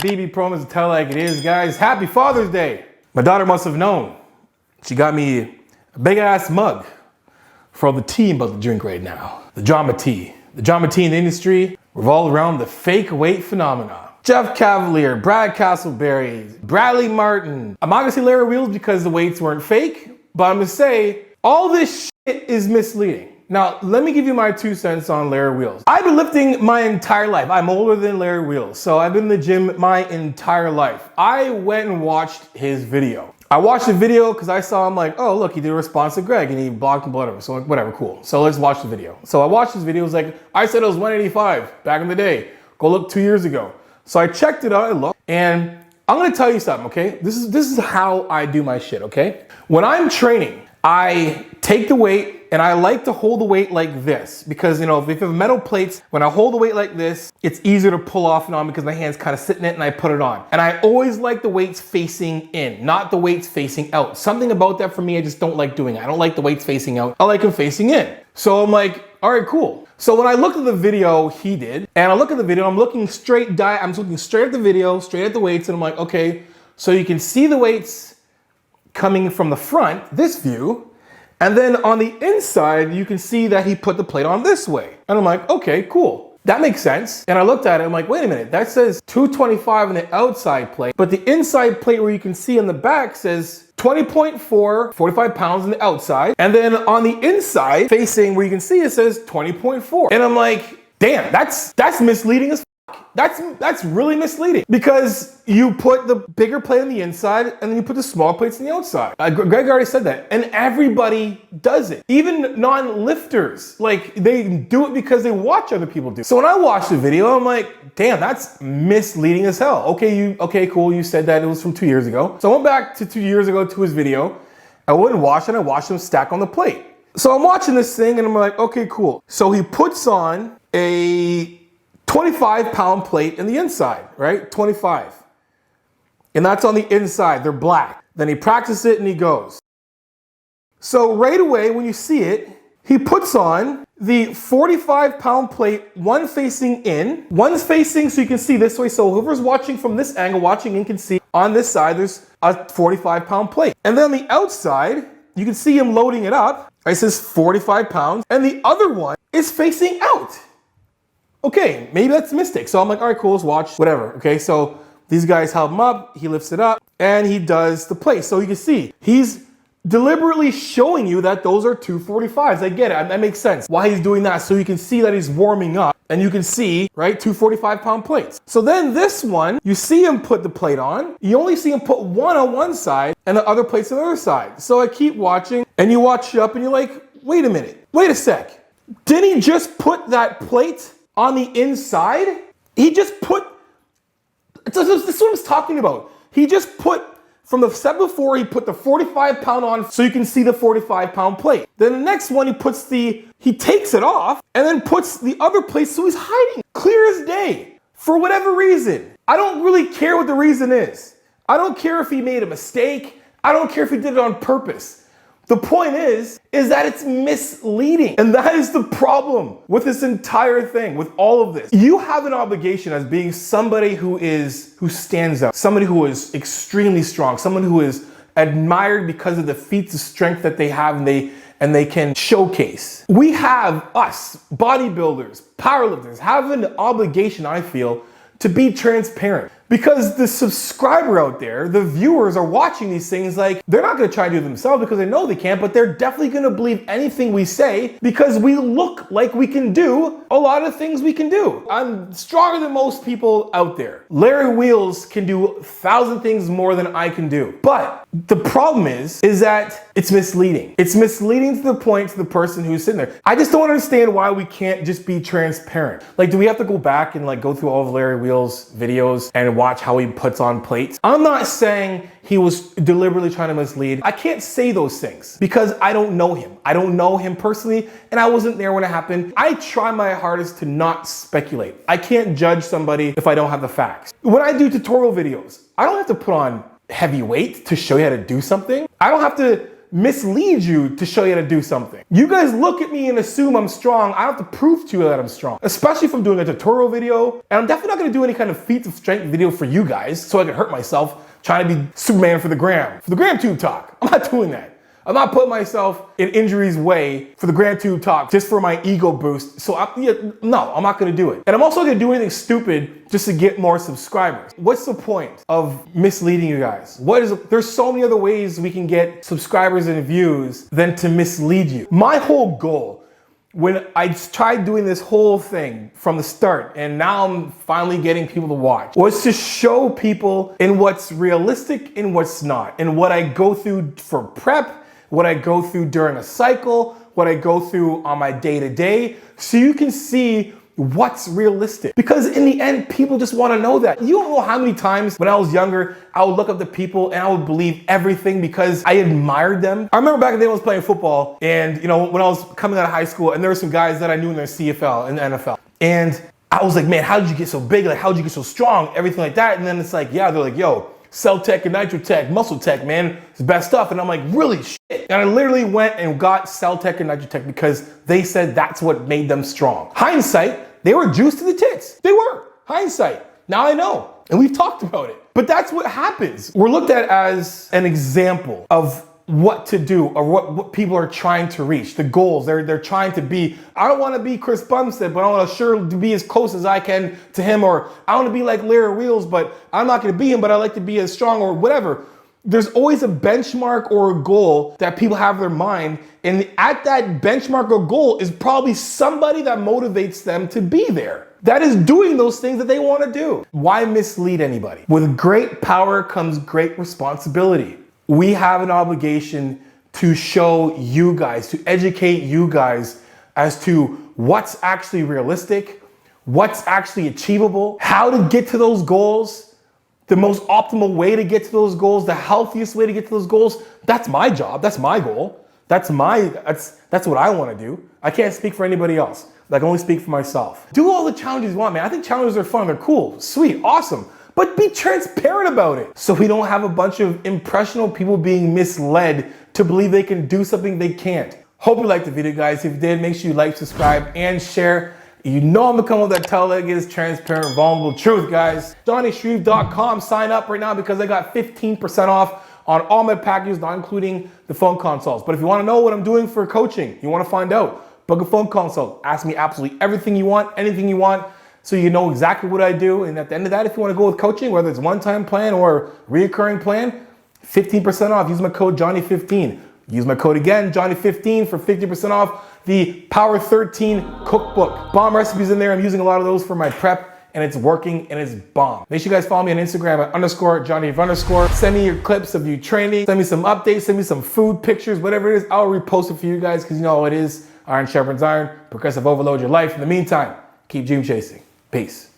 BB Promise to tell like it is, guys. Happy Father's Day. My daughter must have known. She got me a big ass mug for all the tea I'm about to drink right now. The drama tea. The drama tea in the industry revolves around the fake weight phenomena. Jeff Cavalier, Brad Castleberry, Bradley Martin. I'm not gonna say Larry Wheels because the weights weren't fake, but I'm gonna say all this shit is misleading. Now, let me give you my 2 cents on Larry Wheels. I've been lifting my entire life. I'm older than Larry Wheels, so I've been in the gym my entire life. I went and watched his video. I watched the video because I saw him like, oh, look, he did a response to Greg and he blocked him, whatever. So like, whatever, cool. So let's watch the video. So I watched his video. It was like, I said it was 185 back in the day. Go look 2 years ago. So I checked it out, I looked, and I'm gonna tell you something, okay? This is how I do my shit, okay? When I'm training, I take the weight and I like to hold the weight like this because, you know, if you have metal plates, when I hold the weight like this, it's easier to pull off and on because my hands kind of sit in it and I put it on. And I always like the weights facing in, not the weights facing out. Something about that for me, I just don't like doing. I don't like the weights facing out. I like them facing in. So I'm like, all right, cool. So when I look at the video he did, and I look at the video, I'm looking straight at the video, straight at the weights, and I'm like, okay, so you can see the weights coming from the front, this view, and then on the inside, you can see that he put the plate on this way. And I'm like, okay, cool. That makes sense. And I looked at it, I'm like, wait a minute, that says 225 on the outside plate, but the inside plate where you can see on the back says 20.4, 45 pounds on the outside. And then on the inside, facing where you can see it says 20.4. And I'm like, damn, that's misleading as That's really misleading because you put the bigger plate on the inside and then you put the small plates on the outside. Greg already said that, and everybody does it. Even non-lifters, like they do it because they watch other people do it. So when I watched the video, I'm like, damn, that's misleading as hell. Okay, cool, you said that it was from 2 years ago. So I went back to 2 years ago to his video. I went and watched it, and I watched him stack on the plate. So I'm watching this thing and I'm like, okay, cool. So he puts on a 25-pound plate in the inside, right? 25. And that's on the inside, they're black. Then he practices it and he goes. So right away, when you see it, he puts on the 45-pound plate, one facing in, one's facing so you can see this way. So whoever's watching from this angle, watching in can see on this side, there's a 45-pound plate. And then on the outside, you can see him loading it up. It says 45 pounds. And the other one is facing out. Okay, maybe that's a mistake. So I'm like, all right, cool, let's watch, whatever. Okay, so these guys help him up, he lifts it up, and he does the plate. So you can see, he's deliberately showing you that those are 245s. I get it, that makes sense. Why he's doing that, so you can see that he's warming up, and you can see, right, 245-pound plates. So then this one, you see him put the plate on, you only see him put one on one side, and the other plate's on the other side. So I keep watching, and you watch it up, and you're like, wait a minute, wait a sec. Didn't he just put that plate on the inside? He just put, this is what I was talking about. He just put, from the step before, he put the 45-pound on so you can see the 45-pound plate. Then the next one, he takes it off and then puts the other plate so he's hiding. Clear as day. For whatever reason. I don't really care what the reason is. I don't care if he made a mistake. I don't care if he did it on purpose. The point is that it's misleading. And that is the problem with this entire thing, with all of this. You have an obligation as being somebody who stands out, somebody who is extremely strong, someone who is admired because of the feats of strength that they have and they can showcase. We have, us, bodybuilders, powerlifters, have an obligation, I feel, to be transparent. Because the subscriber out there, the viewers are watching these things like, they're not gonna try to do it themselves because they know they can't, but they're definitely gonna believe anything we say because we look like we can do a lot of things we can do. I'm stronger than most people out there. Larry Wheels can do 1,000 things more than I can do. But the problem is that it's misleading. It's misleading to the point to the person who's sitting there. I just don't understand why we can't just be transparent. Like, do we have to go back and like go through all of Larry Wheels' videos and watch how he puts on plates? I'm not saying he was deliberately trying to mislead. I can't say those things because I don't know him. I don't know him personally, and I wasn't there when it happened. I try my hardest to not speculate. I can't judge somebody if I don't have the facts. When I do tutorial videos, I don't have to put on heavy weight to show you how to do something. I don't have to mislead you to show you how to do something. You guys look at me and assume I'm strong. I don't have to prove to you that I'm strong, especially if I'm doing a tutorial video. And I'm definitely not gonna do any kind of feats of strength video for you guys so I can hurt myself trying to be Superman for the gram tube talk. I'm not doing that. I'm not putting myself in injury's way for the Grand Tube talk just for my ego boost. So no, I'm not gonna do it. And I'm also gonna do anything stupid just to get more subscribers. What's the point of misleading you guys? There's so many other ways we can get subscribers and views than to mislead you. My whole goal, when I tried doing this whole thing from the start, and now I'm finally getting people to watch, was to show people in what's realistic and what's not, and what I go through for prep, what I go through during a cycle, what I go through on my day-to-day, so you can see what's realistic. Because in the end, people just want to know that. You don't know how many times when I was younger, I would look up to people and I would believe everything because I admired them. I remember back in the day when I was playing football, and when I was coming out of high school, and there were some guys that I knew in their CFL and the NFL. And I was like, man, how did you get so big? Like, how did you get so strong? Everything like that. And then it's like, yeah, they're like, yo, Cell Tech and Nitro Tech, Muscle Tech, man, it's the best stuff. And I'm like, really shit. And I literally went and got Cell Tech and Nitro Tech because they said that's what made them strong. Hindsight, they were juiced to the tits. They were. Hindsight. Now I know. And we've talked about it. But that's what happens. We're looked at as an example of what to do or what people are trying to reach, the goals they're trying to be. I don't want to be Chris Bumstead, but I want to sure to be as close as I can to him, or I want to be like Larry Wheels, but I'm not going to be him, but I like to be as strong, or whatever. There's always a benchmark or a goal that people have in their mind, and at that benchmark or goal is probably somebody that motivates them to be there, that is doing those things that they want to do. Why mislead anybody? With great power comes great responsibility. We have an obligation to show you guys, to educate you guys as to what's actually realistic, what's actually achievable, how to get to those goals, the most optimal way to get to those goals, the healthiest way to get to those goals. That's my job. That's my goal. That's what I want to do. I can't speak for anybody else. I can only speak for myself. Do all the challenges you want, man. I think challenges are fun. They're cool, sweet, awesome. But be transparent about it so we don't have a bunch of impressionable people being misled to believe they can do something they can't. Hope you liked the video, guys. If you did, make sure you like, subscribe, and share. You know I'm gonna come with that tell-leg-is transparent, vulnerable truth, guys. JohnnyShreve.com. Sign up right now because I got 15% off on all my packages, not including the phone consults. But if you wanna know what I'm doing for coaching, you wanna find out, book a phone consult. Ask me absolutely everything you want, anything you want, so you know exactly what I do. And at the end of that, if you want to go with coaching, whether it's one-time plan or reoccurring plan, 15% off. Use my code Johnny15. Use my code again, Johnny15, for 50% off the Power 13 cookbook. Bomb recipes in there. I'm using a lot of those for my prep, and it's working, and it's bomb. Make sure you guys follow me on Instagram at _Johnny_. Send me your clips of you training. Send me some updates. Send me some food pictures, whatever it is. I'll repost it for you guys because you know how it is. Iron sharpens iron. Progressive overload your life. In the meantime, keep dream chasing. Peace.